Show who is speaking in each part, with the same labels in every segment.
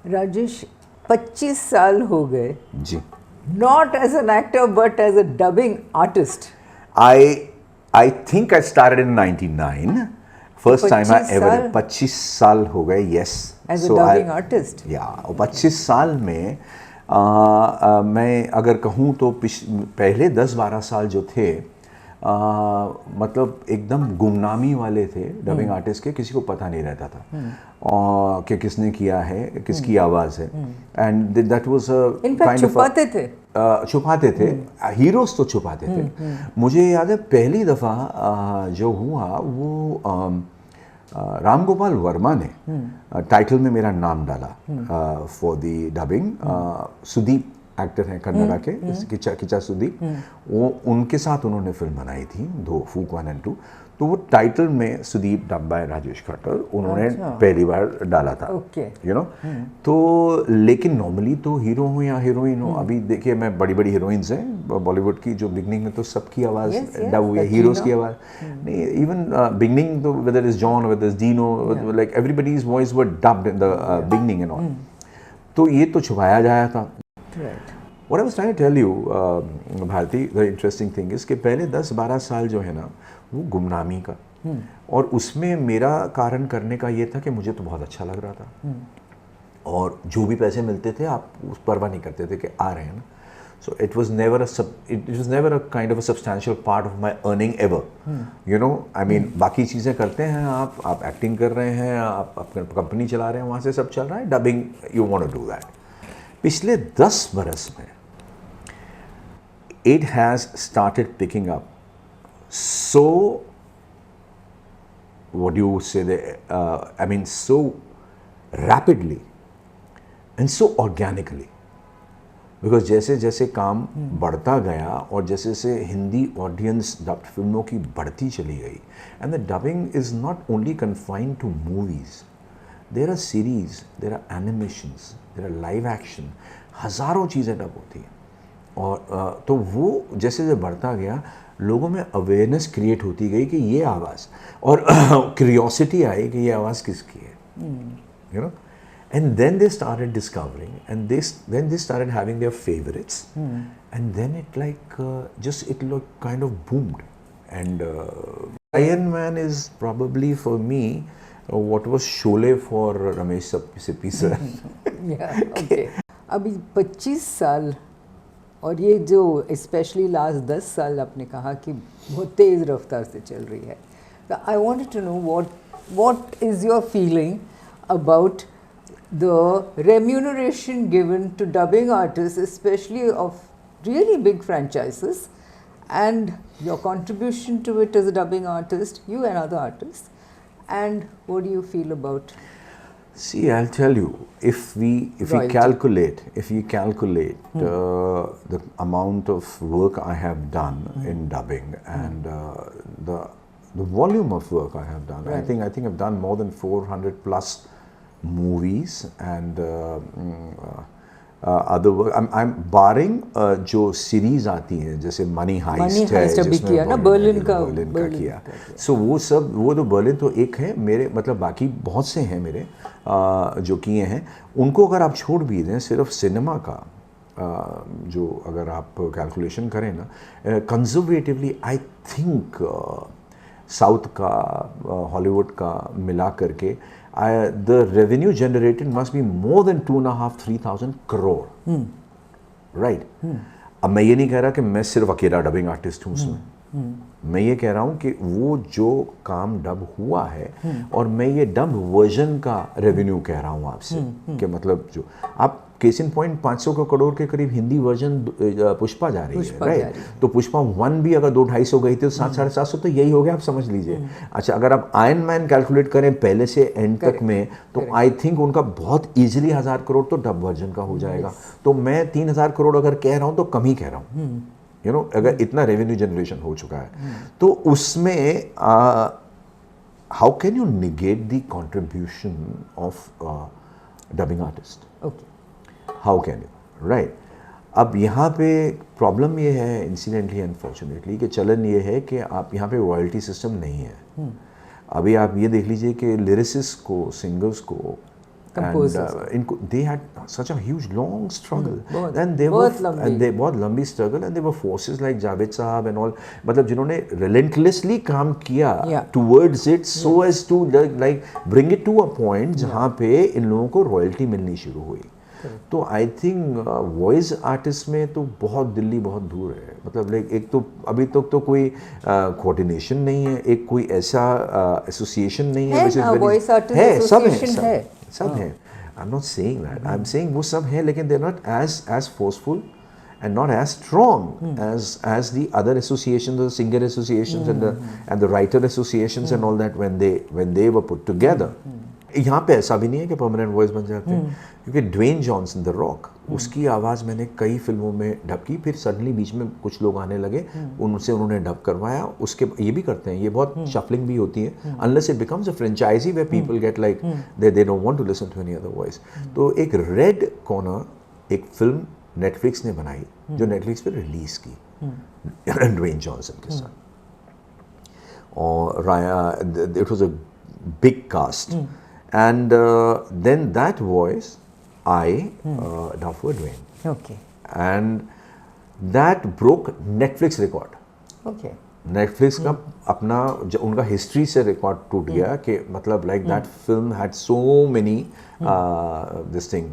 Speaker 1: राजेश, 25 साल हो गए
Speaker 2: जी.
Speaker 1: not as an actor but as a dubbing artist.
Speaker 2: I think I started in 99. First time I
Speaker 1: 25
Speaker 2: ever.
Speaker 1: साल
Speaker 2: 25 साल हो गए. Yes.
Speaker 1: as a dubbing artist.
Speaker 2: और 25 साल में मैं अगर कहूँ तो पहले 10-12 साल जो थे मतलब एकदम गुमनामी वाले थे डबिंग आर्टिस्ट के. किसी को पता नहीं रहता था कि किसने किया है, किसकी आवाज़ है. एंड दैट वाज
Speaker 1: इनफैक्ट
Speaker 2: छुपाते थे. हीरोज तो छुपाते थे. मुझे याद है पहली दफ़ा जो हुआ वो राम गोपाल वर्मा ने टाइटल में मेरा नाम डाला for the dubbing. Sudeep actor हैं कन्नड़ा के, किचा सुदीप. वो उनके साथ उन्होंने फिल्म बनाई थी दो, फूक 1 और 2. तो वो टाइटल में सुदीप डब बाय राजेश खट्टर उन्होंने पहली बार डाला था. You know. तो लेकिन नॉर्मली तो हीरो हो या हीरोइन हो, अभी देखिए मैं बड़ी बड़ी हीरोइंस हैं बॉलीवुड की जो बिगनिंग में तो सबकी आवाज़ डब हुई है, हीरोज़ की आवाज़ नहीं. इवन बिगनिंग तो whether is John, whether is Dino, like everybody's voice were dubbed in the beginning and all. तो ये तो छुपाया जाया था. What I was trying to tell you, Bharti, the interesting thing is कि पहले 10-12 साल जो है ना वो गुमनामी का. और उसमें मेरा कारण करने का ये था कि मुझे तो बहुत अच्छा लग रहा था. और जो भी पैसे मिलते थे आप उस परवाह नहीं करते थे कि आ रहे हैं ना. So it was never a kind of a substantial part of my earning ever. You know, I mean बाकी चीज़ें करते हैं आप एक्टिंग कर रहे हैं, आप कंपनी चला रहे हैं, वहाँ से सब चल रहा है. Dubbing you want to do that. पिछले 10 बरस में it has started picking up so, what do you say, I mean so rapidly and so organically. Because जैसे जैसे काम बढ़ता गया और जैसे जैसे हिंदी ऑडियंस डब्ड फिल्मों की बढ़ती चली गई. And the dubbing is not only confined to movies. There are series, there are animations, there are live action, हज़ारों चीज़ें डब होती हैं. और तो वो जैसे जैसे बढ़ता गया लोगों में अवेयरनेस क्रिएट होती गई कि ये आवाज़, और क्यूरियोसिटी आई कि ये आवाज़ किसकी है. You know. And then they started discovering, and then they started having their favorites, and then it kind of boomed. And Iron Man is probably for me what was Sholay for Ramesh Sippy sir.
Speaker 1: Yeah, okay. अभी 25 साल और ये जो specially last 10 साल आपने कहा कि बहुत तेज़ रफ्तार से चल रही है. So I wanted to know what is your feeling about the remuneration given to dubbing artists, especially of really big franchises, and your contribution to it as a dubbing artist, you and other artists, and what do you feel about?
Speaker 2: See, I'll tell you, if we calculate the amount of work I have done in dubbing and the volume of work I have done, I think I've done more than 400 plus movies and other work. I'm barring जो series आती हैं जैसे money heist है जिसमें Berlin का किया. सो वो सब, वो तो बर्लिन तो एक है मेरे, मतलब बाकी बहुत से हैं मेरे जो किए हैं. उनको अगर आप छोड़ भी दें, सिर्फ सिनेमा का जो अगर आप कैलकुलेशन करें ना, कंजर्वेटिवली आई थिंक साउथ का, हॉलीवुड का मिला करके the revenue generated must be more than 2,500-3,000 crore. Right. अब मैं ये नहीं कह रहा कि मैं सिर्फ अकेला डबिंग आर्टिस्ट हूँ उसमें. मैं ये कह रहा हूँ कि वो जो काम डब हुआ है, और मैं ये डब वर्जन का रेवेन्यू कह रहा हूँ आपसे, कि मतलब जो आप केस इन पॉइंट 500 करोड़ के करीब हिंदी वर्जन पुष्पा जा रही है. राइट. तो पुष्पा 1 भी अगर 200-250 गई थी तो 700-750 तो यही हो गया, आप समझ लीजिए. अच्छा, अगर आप आयरन मैन कैलकुलेट करें पहले से एंड तक में, तो आई थिंक उनका बहुत ईजिली 1000 करोड़ तो डब वर्जन का हो जाएगा. तो मैं 3000 करोड़ अगर कह रहा हूँ तो कम ही कह रहा हूँ. यू नो, अगर इतना रेवेन्यू जनरेशन हो चुका है तो उसमें how can you negate the contribution of dubbing artist? How can you? Right. अब यहाँ पे प्रॉब्लम ये है, इंसिडेंटली अनफॉर्चुनेटली, कि चलन ये है कि आप यहाँ पे रॉयल्टी सिस्टम नहीं है. अभी आप ये देख लीजिए कि लिरिसिस्ट को, सिंगर्स को
Speaker 1: composers.
Speaker 2: They had such a huge long struggle, and
Speaker 1: बहुत
Speaker 2: लंबी struggle, and there were forces like Javed Sahab and all, मतलब जिन्होंने relentlessly काम किया towards it, so as to like bring it to a point जहाँ पे इन लोगों को royalty मिलनी शुरू हुई. तो आई थिंक वॉइस आर्टिस्ट में तो बहुत दिल्ली बहुत दूर है, मतलब लाइक एक तो अभी तक तो कोई कोऑर्डिनेशन नहीं है, एक कोई ऐसा एसोसिएशन नहीं है,
Speaker 1: वॉइस आर्टिस्ट
Speaker 2: सब है. I am not saying that, I am saying वो सब है, लेकिन they are not as forceful and not as strong as the other associations, the singer associations and the writer associations and all that when they were put together. यहाँ पे ऐसा भी नहीं है कि परमानेंट वॉइस बन जाते हैं, क्योंकि ड्वेन जॉनसन द रॉक, उसकी आवाज़ मैंने कई फिल्मों में डब की, फिर सडनली बीच में कुछ लोग आने लगे, उनसे उन्होंने डब करवाया. उसके ये भी करते हैं, ये बहुत शफलिंग भी होती है, unless it becomes a franchise where people get like they don't want to listen to any other voice. तो एक रेड कॉर्नर एक फिल्म नेटफ्लिक्स ने बनाई जो नेटफ्लिक्स पे रिलीज की ड्वेन जॉनसन के साथ, और it was a big cast, and then that voice I dubbed for Dwayne.
Speaker 1: Okay.
Speaker 2: And that broke Netflix record.
Speaker 1: Okay.
Speaker 2: Netflix का अपना उनका हिस्ट्री से रिकॉर्ड टूट गया कि मतलब like that film had so many this thing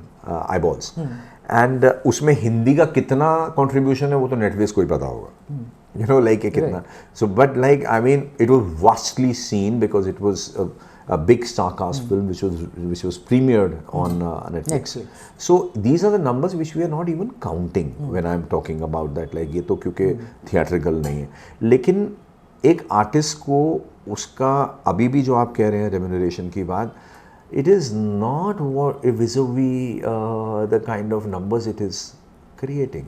Speaker 2: eyeballs. And उसमें हिंदी का कितना कंट्रीब्यूशन है वो तो नेटफ्लिक्स को ही पता होगा, you know, like कितना. So but like I mean it was vastly seen because it was a big star cast film which was premiered on Netflix. So these are the numbers which we are not even counting when I'm talking about that. Like ये तो क्योंकि theatrical नहीं है, लेकिन एक artist को उसका अभी भी जो आप कह रहे हैं remuneration की बात, it is not what vis-a-vis the kind of numbers it is creating.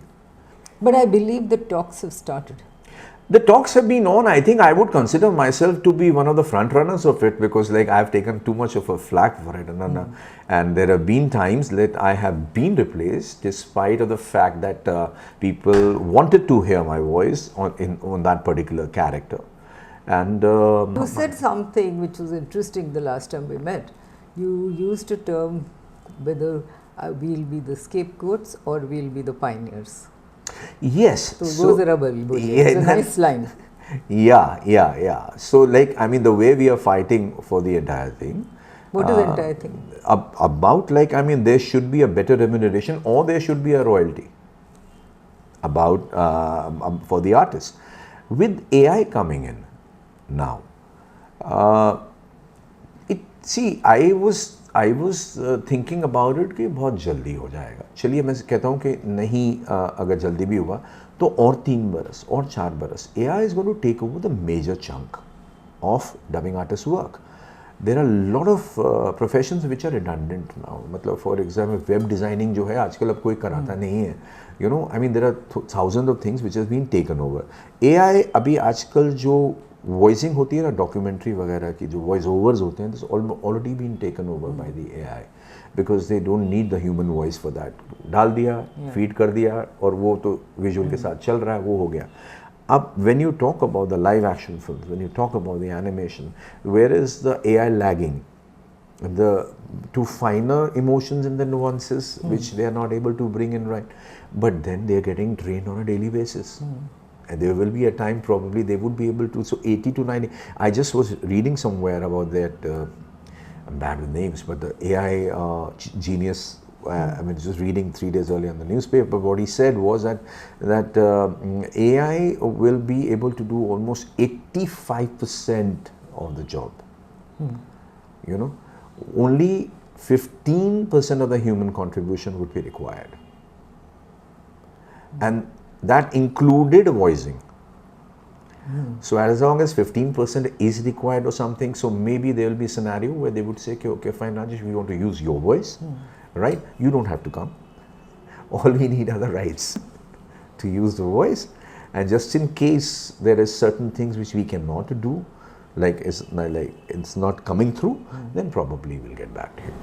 Speaker 1: But I believe the talks have started.
Speaker 2: The talks have been on. I think I would consider myself to be one of the front runners of it, because like I've taken too much of a flack for it, and there have been times that I have been replaced despite of the fact that people wanted to hear my voice on that particular character. And
Speaker 1: you said something which was interesting the last time we met. You used a term whether we'll be the scapegoats or we'll be the pioneers.
Speaker 2: Yes.
Speaker 1: So it's a nice line.
Speaker 2: Yeah. So like I mean the way we are fighting for the entire thing.
Speaker 1: What is the entire thing?
Speaker 2: About like I mean there should be a better remuneration or there should be a royalty about for the artists. With AI coming in now, I was thinking about it कि बहुत जल्दी हो जाएगा. चलिए मैं कहता हूँ कि नहीं, अगर जल्दी भी हुआ तो और 3 बरस और 4 बरस AI is going to take over the major chunk of dubbing artist work. There are a lot of professions which are redundant now. मतलब for example web designing जो है आजकल अब कोई कराता नहीं है. You know, I mean there are thousands of things which has been taken over. AI अभी आजकल जो वॉइसिंग होती है ना डॉक्यूमेंट्री वगैरह की, जो वॉइस ओवर्स होते हैं, this already been taken over by the AI, because they don't need the human voice for that. डाल दिया, फीड कर दिया और वो तो विजुअल के साथ चल रहा है, वो हो गया. अब when you talk about the live action films, when you talk about the animation, where is the AI lagging to finer emotions and the nuances which they are not able to bring in, right? But then they are getting trained on a daily basis. And there will be a time probably they would be able to, so 80 to 90, I just was reading somewhere about that, I'm bad with names, but the AI genius, I mean just reading 3 days earlier in the newspaper, what he said was that AI will be able to do almost 85% of the job. You know, only 15% of the human contribution would be required. And that included voicing. So as long as 15% is required or something, so maybe there will be a scenario where they would say, okay, fine Rajesh, we want to use your voice, right? You don't have to come. All we need are the rights to use the voice, and just in case there is certain things which we cannot do, like it's not coming through, then probably we'll get back to you.